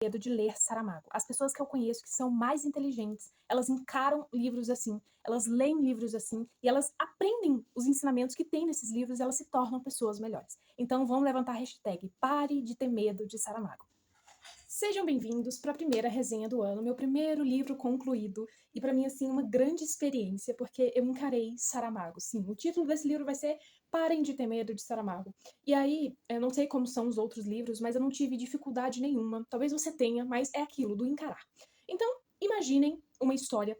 medo de ler Saramago. As pessoas que eu conheço que são mais inteligentes, elas encaram livros assim, elas leem livros assim e elas aprendem os ensinamentos que tem nesses livros e elas se tornam pessoas melhores. Então vamos levantar a hashtag Pare de ter medo de Saramago. Sejam bem-vindos para a primeira resenha do ano, meu primeiro livro concluído, e para mim, assim, uma grande experiência, porque eu encarei Saramago. Sim, o título desse livro vai ser Parem de ter medo de Saramago. E aí, eu não sei como são os outros livros, mas eu não tive dificuldade nenhuma. Talvez você tenha, mas é aquilo do encarar. Então, imaginem uma história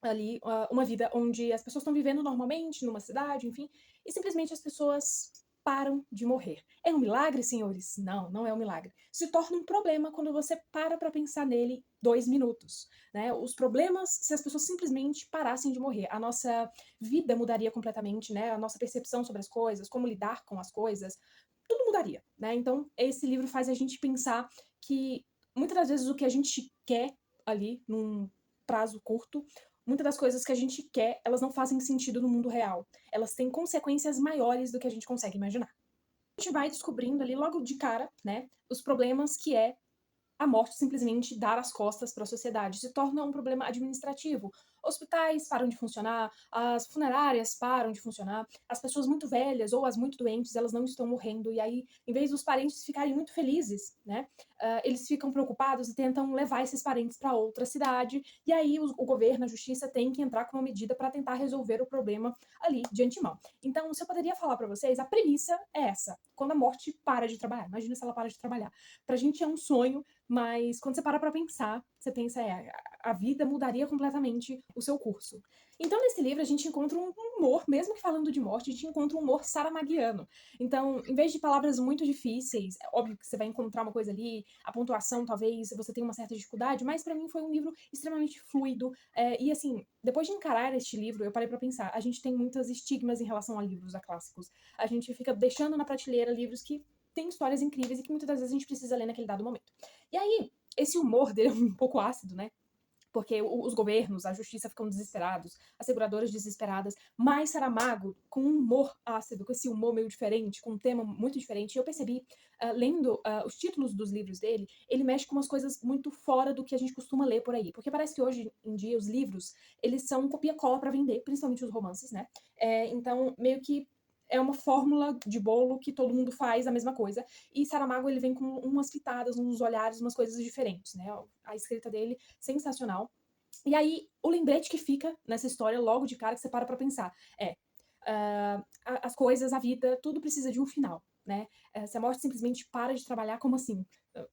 ali, uma vida onde as pessoas estão vivendo normalmente, numa cidade, enfim, e simplesmente as pessoas param de morrer. É um milagre, senhores? Não, não é um milagre. Se torna um problema quando você para pra pensar nele 2 minutos, né? Os problemas, se as pessoas simplesmente parassem de morrer, a nossa vida mudaria completamente, né? A nossa percepção sobre as coisas, como lidar com as coisas, tudo mudaria, né? Então, esse livro faz a gente pensar que muitas das vezes o que a gente quer ali num prazo curto, muitas das coisas que a gente quer, elas não fazem sentido no mundo real. Elas têm consequências maiores do que a gente consegue imaginar. A gente vai descobrindo ali logo de cara, né, os problemas que é a morte simplesmente dar as costas para a sociedade, se torna um problema administrativo. Hospitais param de funcionar, as funerárias param de funcionar, as pessoas muito velhas ou as muito doentes, elas não estão morrendo, e aí, em vez dos parentes ficarem muito felizes, né, eles ficam preocupados e tentam levar esses parentes para outra cidade, e aí o governo, a justiça tem que entrar com uma medida para tentar resolver o problema ali de antemão. Então, se eu poderia falar para vocês, a premissa é essa, quando a morte para de trabalhar, imagina se ela para de trabalhar. Pra gente é um sonho, mas quando você para pra pensar, você pensa, a vida mudaria completamente o seu curso. Então, nesse livro, a gente encontra um humor, mesmo que falando de morte, a gente encontra um humor saramaguiano. Então, em vez de palavras muito difíceis, é óbvio que você vai encontrar uma coisa ali, a pontuação talvez você tenha uma certa dificuldade, mas pra mim foi um livro extremamente fluido. E assim, depois de encarar este livro, eu parei pra pensar, a gente tem muitos estigmas em relação a livros a clássicos. A gente fica deixando na prateleira livros que têm histórias incríveis e que muitas das vezes a gente precisa ler naquele dado momento. E aí, esse humor dele é um pouco ácido, né? Porque os governos, a justiça ficam desesperados, as seguradoras desesperadas, mas Saramago, com um humor ácido, com esse humor meio diferente, com um tema muito diferente, eu percebi, lendo os títulos dos livros dele, ele mexe com umas coisas muito fora do que a gente costuma ler por aí. Porque parece que hoje em dia os livros, eles são copia-cola para vender, principalmente os romances, né? Então, meio que é uma fórmula de bolo que todo mundo faz a mesma coisa. E Saramago, ele vem com umas pitadas, uns olhares, umas coisas diferentes, né? A escrita dele, sensacional. E aí, o lembrete que fica nessa história, logo de cara, que você para pra pensar, as coisas, a vida, tudo precisa de um final, né? Se a morte simplesmente para de trabalhar, como assim?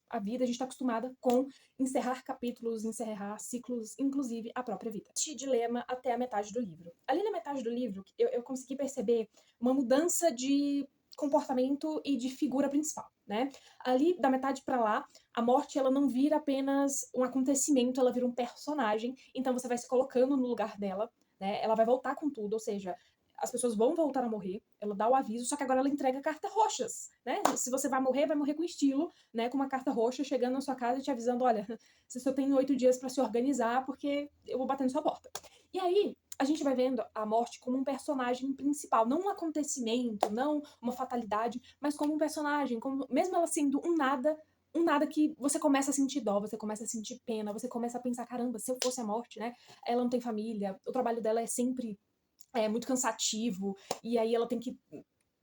A vida, a gente tá acostumada com encerrar capítulos, encerrar ciclos, inclusive a própria vida. Este dilema até a metade do livro. Ali na metade do livro, eu consegui perceber uma mudança de comportamento e de figura principal, né? Ali, da metade pra lá, a morte, ela não vira apenas um acontecimento, ela vira um personagem, então você vai se colocando no lugar dela, né? Ela vai voltar com tudo, ou seja, as pessoas vão voltar a morrer, ela dá o aviso, só que agora ela entrega cartas roxas, né? Se você vai morrer com estilo, né? Com uma carta roxa chegando na sua casa e te avisando, olha, você só tem 8 dias pra se organizar, porque eu vou bater na sua porta. E aí, a gente vai vendo a morte como um personagem principal, não um acontecimento, não uma fatalidade, mas como um personagem, como, mesmo ela sendo um nada que você começa a sentir dó, você começa a sentir pena, você começa a pensar, caramba, se eu fosse a morte, né? Ela não tem família, o trabalho dela é sempre muito cansativo, e aí ela tem que,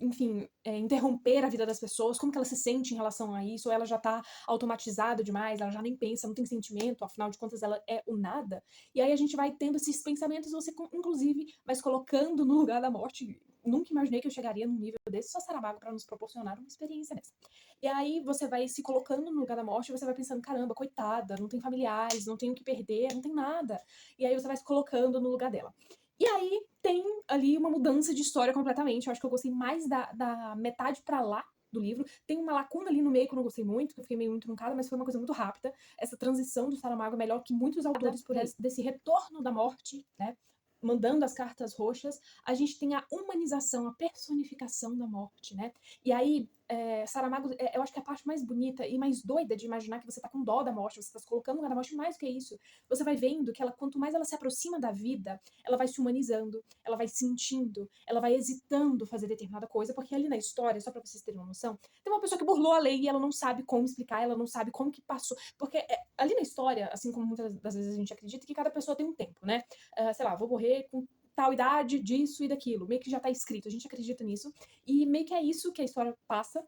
enfim, interromper a vida das pessoas, como que ela se sente em relação a isso, ou ela já tá automatizada demais, ela já nem pensa, não tem sentimento, afinal de contas ela é o nada, e aí a gente vai tendo esses pensamentos, você inclusive vai se colocando no lugar da morte. Nunca imaginei que eu chegaria num nível desse, só Saramago para nos proporcionar uma experiência dessa. E aí você vai se colocando no lugar da morte, você vai pensando, caramba, coitada, não tem familiares, não tem o que perder, não tem nada. E aí você vai se colocando no lugar dela. E aí tem ali uma mudança de história completamente. Eu acho que eu gostei mais da metade pra lá do livro. Tem uma lacuna ali no meio que eu não gostei muito, que eu fiquei meio truncada, mas foi uma coisa muito rápida. Essa transição do Saramago é melhor que muitos autores por desse retorno da morte, né? Mandando as cartas roxas, a gente tem a humanização, a personificação da morte, né? E aí Saramago, eu acho que é a parte mais bonita e mais doida de imaginar que você tá com dó da morte, você tá se colocando no lugar da morte, mais do que isso. Você vai vendo que ela, quanto mais ela se aproxima da vida, ela vai se humanizando, ela vai sentindo, ela vai hesitando fazer determinada coisa, porque ali na história, só pra vocês terem uma noção, tem uma pessoa que burlou a lei e ela não sabe como explicar, ela não sabe como que passou. Porque ali na história, assim como muitas das vezes a gente acredita, que cada pessoa tem um tempo, né? Sei lá, vou morrer com tal idade, disso e daquilo. Meio que já tá escrito, a gente acredita nisso. E meio que é isso que a história passa.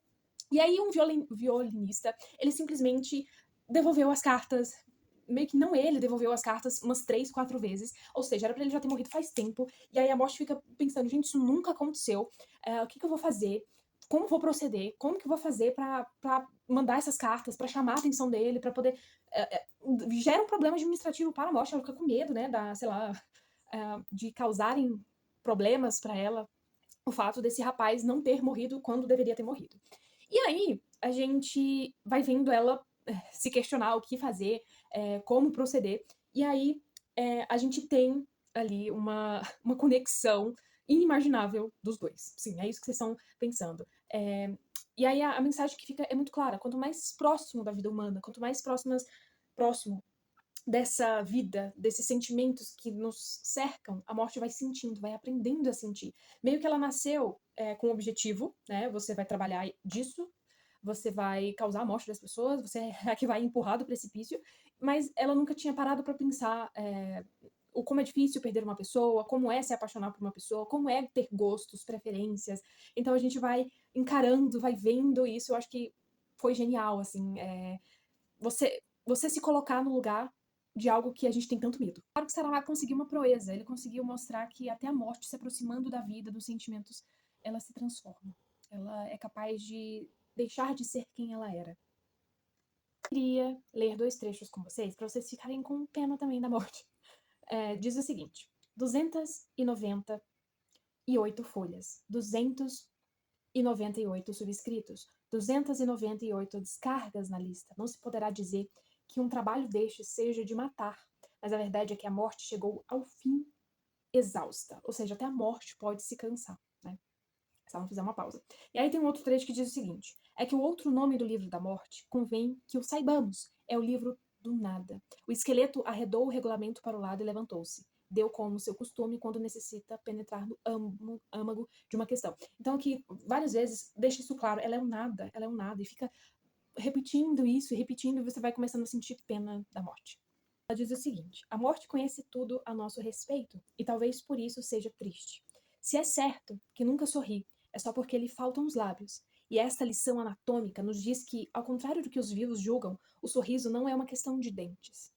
E aí um violinista, ele simplesmente devolveu as cartas, meio que não ele devolveu as cartas umas 3, 4 vezes, ou seja, era pra ele já ter morrido faz tempo, e aí a morte fica pensando, gente, isso nunca aconteceu, o que eu vou fazer? Como vou proceder? Como que eu vou fazer pra mandar essas cartas, pra chamar a atenção dele, pra poder... gera um problema administrativo para a morte, ela fica com medo, né, sei lá, de causarem problemas pra ela, o fato desse rapaz não ter morrido quando deveria ter morrido. E aí, a gente vai vendo ela se questionar o que fazer, como proceder, e aí a gente tem ali uma conexão inimaginável dos dois. Sim, é isso que vocês estão pensando. E aí a mensagem que fica é muito clara: quanto mais próximo da vida humana, quanto mais próximo dessa vida, desses sentimentos que nos cercam, a morte vai sentindo, vai aprendendo a sentir. Meio que ela nasceu com um objetivo, né? Você vai trabalhar disso, você vai causar a morte das pessoas, você é a que vai empurrar do precipício, mas ela nunca tinha parado para pensar o como é difícil perder uma pessoa, como é se apaixonar por uma pessoa, como é ter gostos, preferências. Então a gente vai encarando, vai vendo isso. Eu acho que foi genial, assim, você se colocar no lugar de algo que a gente tem tanto medo. Claro que Saramago conseguiu uma proeza, ele conseguiu mostrar que até a morte, se aproximando da vida, dos sentimentos, ela se transforma. Ela é capaz de deixar de ser quem ela era. Eu queria ler 2 trechos com vocês, para vocês ficarem com pena também da morte. Diz o seguinte: 298 folhas, 298 subscritos, 298 descargas na lista. Não se poderá dizer que um trabalho deste seja de matar, mas a verdade é que a morte chegou ao fim exausta, ou seja, até a morte pode se cansar, né? Se ela não fizer uma pausa. E aí tem um outro trecho que diz o seguinte: é que o outro nome do livro da morte convém que o saibamos, é o livro do nada. O esqueleto arredou o regulamento para o lado e levantou-se. Deu como seu costume quando necessita penetrar no âmago de uma questão. Então aqui, várias vezes, deixa isso claro, ela é um nada, e fica repetindo isso e repetindo, e você vai começando a sentir pena da morte. Ela diz o seguinte: a morte conhece tudo a nosso respeito, e talvez por isso seja triste. Se é certo que nunca sorri, é só porque lhe faltam os lábios. E esta lição anatômica nos diz que, ao contrário do que os vivos julgam, o sorriso não é uma questão de dentes.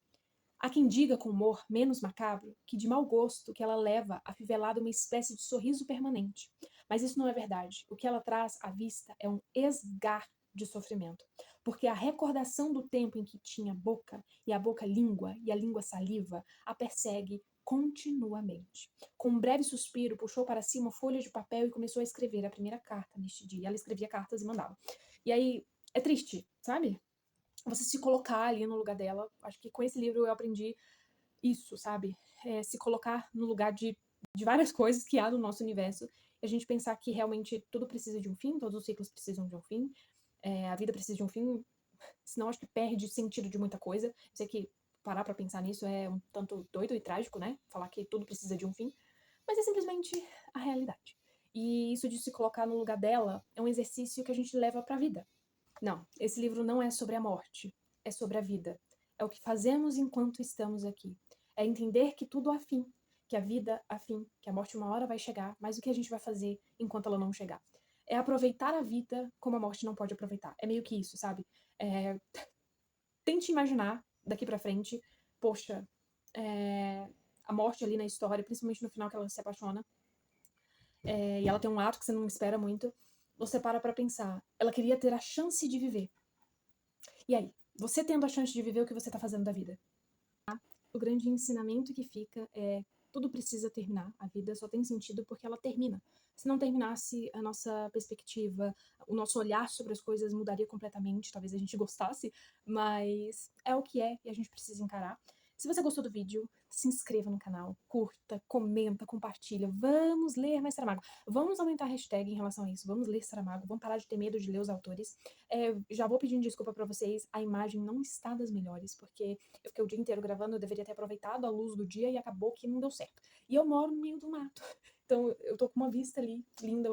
Há quem diga com humor menos macabro que de mau gosto que ela leva afivelada uma espécie de sorriso permanente. Mas isso não é verdade. O que ela traz à vista é um esgar de sofrimento. Porque a recordação do tempo em que tinha boca, e a boca língua, e a língua saliva, a persegue continuamente. Com um breve suspiro, puxou para si uma folha de papel e começou a escrever a primeira carta neste dia. Ela escrevia cartas e mandava. E aí, é triste, sabe? Você se colocar ali no lugar dela. Acho que com esse livro eu aprendi isso, sabe? Se colocar no lugar de várias coisas que há no nosso universo, e a gente pensar que realmente tudo precisa de um fim, todos os ciclos precisam de um fim, a vida precisa de um fim, senão acho que perde o sentido de muita coisa. Eu sei que parar pra pensar nisso é um tanto doido e trágico, né? Falar que tudo precisa de um fim, mas é simplesmente a realidade. E isso de se colocar no lugar dela é um exercício que a gente leva pra vida. Não, esse livro não é sobre a morte, é sobre a vida. É o que fazemos enquanto estamos aqui. É entender que tudo há fim, que a vida há fim, que a morte uma hora vai chegar, mas o que a gente vai fazer enquanto ela não chegar? É aproveitar a vida como a morte não pode aproveitar. É meio que isso, sabe? Tente imaginar daqui pra frente, poxa, a morte ali na história, principalmente no final que ela se apaixona, e ela tem um ato que você não espera muito, você para pra pensar, ela queria ter a chance de viver. E aí, você tendo a chance de viver, o que você tá fazendo da vida? O grande ensinamento que fica é: tudo precisa terminar, a vida só tem sentido porque ela termina. Se não terminasse, a nossa perspectiva, o nosso olhar sobre as coisas mudaria completamente, talvez a gente gostasse, mas é o que é e a gente precisa encarar. Se você gostou do vídeo, se inscreva no canal, curta, comenta, compartilha. Vamos ler mais Saramago. Vamos aumentar a hashtag em relação a isso. Vamos ler Saramago. Vamos parar de ter medo de ler os autores. Já vou pedindo desculpa pra vocês. A imagem não está das melhores, porque eu fiquei o dia inteiro gravando. Eu deveria ter aproveitado a luz do dia e acabou que não deu certo. E eu moro no meio do mato. Então eu tô com uma vista ali linda.